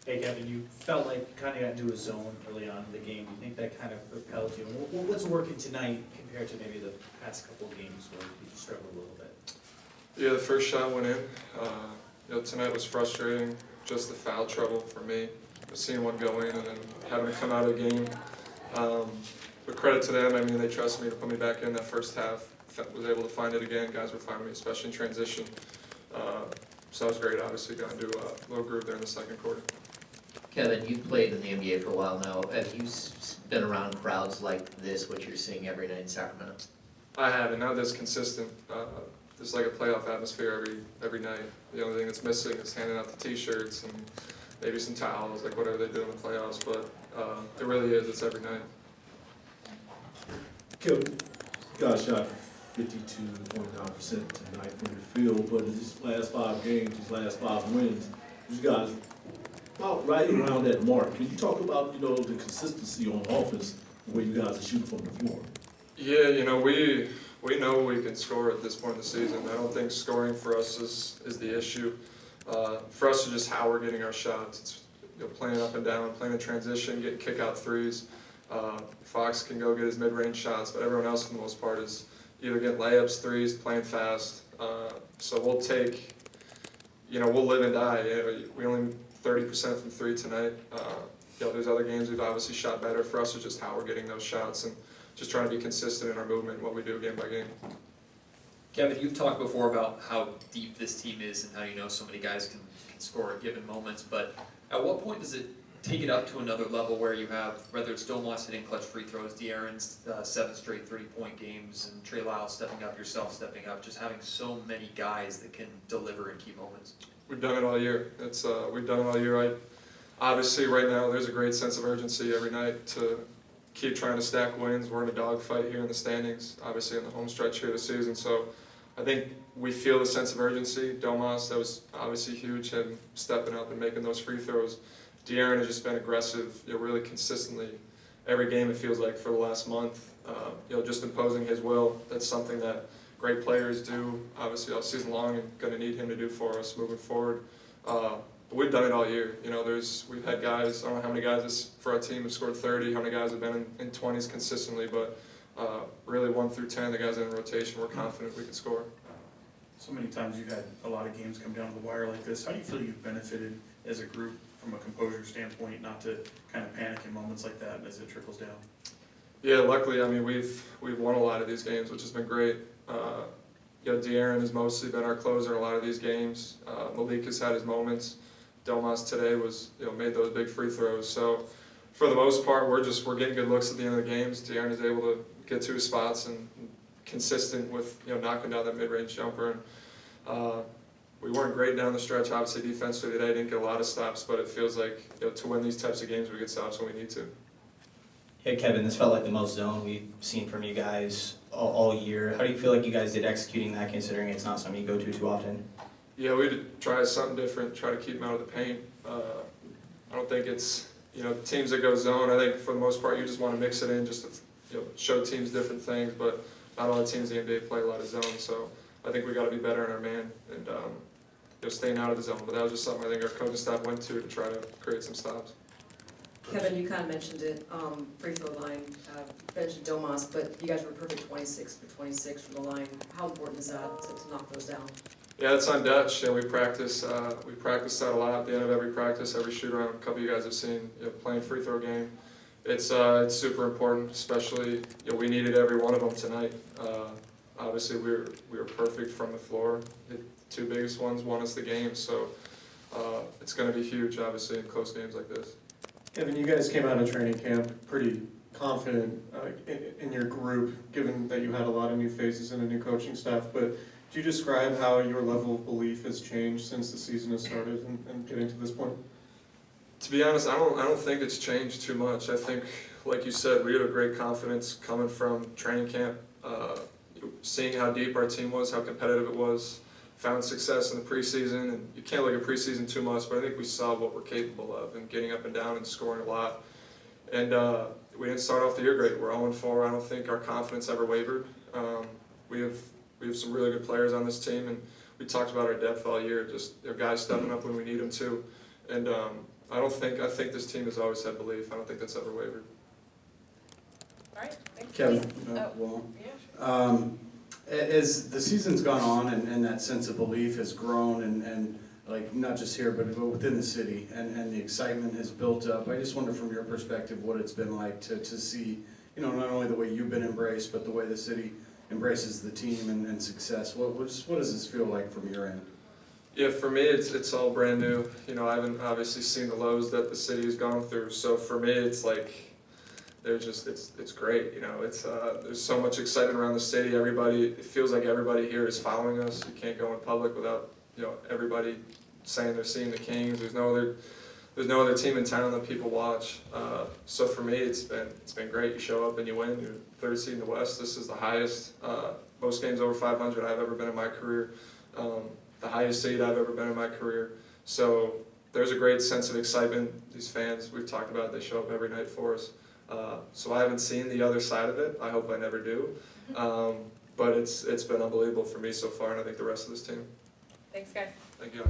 Hey Kevin, you felt like you kind of got into a zone early on in the game. Do you think that kind of propelled you? And what's working tonight compared to maybe the past couple of games where you struggled a little bit? Yeah, the first shot went in. Tonight was frustrating, just the foul trouble for me. Seeing one go in and then having to come out of the game. But credit to them, I mean, they trusted me to put me back in that first half. Was able to find it again. Guys were finding me, especially in transition. So that was great, obviously, got into a little groove there in the second quarter. Kevin, you've played in the NBA for a while now. Have you been around crowds like this, what you're seeing every night in Sacramento? I haven't, not this consistent. There's like a playoff atmosphere every night. The only thing that's missing is handing out the t-shirts and maybe some towels, like whatever they do in the playoffs, but it really is, it's every night. Kevin, you guys shot 52.9% tonight from the field, but in these last 5 games, these last 5 wins, you guys about right around that mark. Can you talk about, the consistency on offense, the way you guys are shooting from the floor? Yeah, we know we can score at this point in the season. I don't think scoring for us is the issue. For us, it's just how we're getting our shots. It's playing up and down, playing in transition, getting kick-out threes. Fox can go get his mid-range shots, but everyone else for the most part is either getting layups, threes, playing fast. So we'll take, we'll live and die. We only 30% from 3 tonight. There's other games we've obviously shot better. For us, it's just how we're getting those shots and just trying to be consistent in our movement and what we do game by game. Kevin, you've talked before about how deep this team is and how so many guys can score at given moments, but at what point does it take it up to another level where you have, whether it's Domas hitting clutch free throws, De'Aaron's 7 straight 30-point games, and Trey Lyles stepping up, yourself stepping up, just having so many guys that can deliver in key moments? We've done it all year. We've done it all year. Obviously, right now, there's a great sense of urgency every night to keep trying to stack wins. We're in a dogfight here in the standings, obviously in the home stretch here this season. So I think we feel the sense of urgency. Domas, that was obviously huge, him stepping up and making those free throws. De'Aaron has just been aggressive, really consistently. Every game it feels like for the last month, just imposing his will. That's something that great players do, obviously all season long, and going to need him to do for us moving forward. But we've done it all year. We've had guys, I don't know how many guys for our team have scored 30, how many guys have been in 20s consistently, but really 1 through 10, the guys in rotation, we're confident we can score. So many times you've had a lot of games come down to the wire like this. How do you feel you've benefited as a group from a composure standpoint, not to kind of panic in moments like that as it trickles down? Yeah, luckily, we've won a lot of these games, which has been great. De'Aaron has mostly been our closer in a lot of these games. Malik has had his moments. Domas today made those big free throws. So for the most part, we're getting good looks at the end of the games. De'Aaron is able to get to his spots and consistent with knocking down that mid-range jumper. And we weren't great down the stretch. Obviously, defensively today didn't get a lot of stops, but it feels like to win these types of games, we get stops when we need to. Yeah, Kevin, this felt like the most zone we've seen from you guys all year. How do you feel like you guys did executing that, considering it's not something you go to too often? Yeah, we did try something different, try to keep them out of the paint. I don't think it's, teams that go zone, I think for the most part you just want to mix it in just to show teams different things, but not all the teams in the NBA play a lot of zone, so I think we got to be better in our man and staying out of the zone. But that was just something I think our coaching staff went to try to create some stops. Kevin, you kind of mentioned it, free throw line, mentioned Domas, but you guys were perfect 26 for 26 from the line. How important is that to knock those down? Yeah, it's on Dutch. We practice that a lot at the end of every practice, every shoot around. A couple of you guys have seen playing free throw game. It's super important, especially we needed every one of them tonight. Obviously, we were perfect from the floor. The 2 biggest ones won us the game, so it's going to be huge, obviously, in close games like this. Kevin, you guys came out of training camp pretty confident in your group, given that you had a lot of new faces and a new coaching staff, but could you describe how your level of belief has changed since the season has started and getting to this point? To be honest, I don't think it's changed too much. I think, like you said, we had a great confidence coming from training camp, seeing how deep our team was, how competitive it was, found success in the preseason, and you can't look at preseason too much, but I think we saw what we're capable of and getting up and down and scoring a lot. And we didn't start off the year great. We're 0-4. I don't think our confidence ever wavered. We have some really good players on this team, and we talked about our depth all year, just guys stepping up when we need them to. And I think this team has always had belief. I don't think that's ever wavered. All right, thanks. Kevin, Oh. well, Yeah. as the season's gone on and that sense of belief has grown and like, not just here, but within the city, and the excitement has built up, I just wonder from your perspective what it's been like to see, you know, not only the way you've been embraced, but the way the city embraces the team and success. What does this feel like from your end? Yeah, for me, it's all brand new. You know, I haven't obviously seen the lows that the city has gone through. So for me, it's like, it's great. You know, there's so much excitement around the city. It feels like everybody here is following us. You can't go in public without, you know, everybody saying they're seeing the Kings. There's no other team in town that people watch. So for me, it's been great. You show up and you win. You're third seed in the West. This is the highest, most games over 500 I've ever been in my career. The highest seed I've ever been in my career. So there's a great sense of excitement. These fans, we've talked about, they show up every night for us. So I haven't seen the other side of it. I hope I never do. But it's been unbelievable for me so far, and I think the rest of this team. Thanks, guys. Thank you.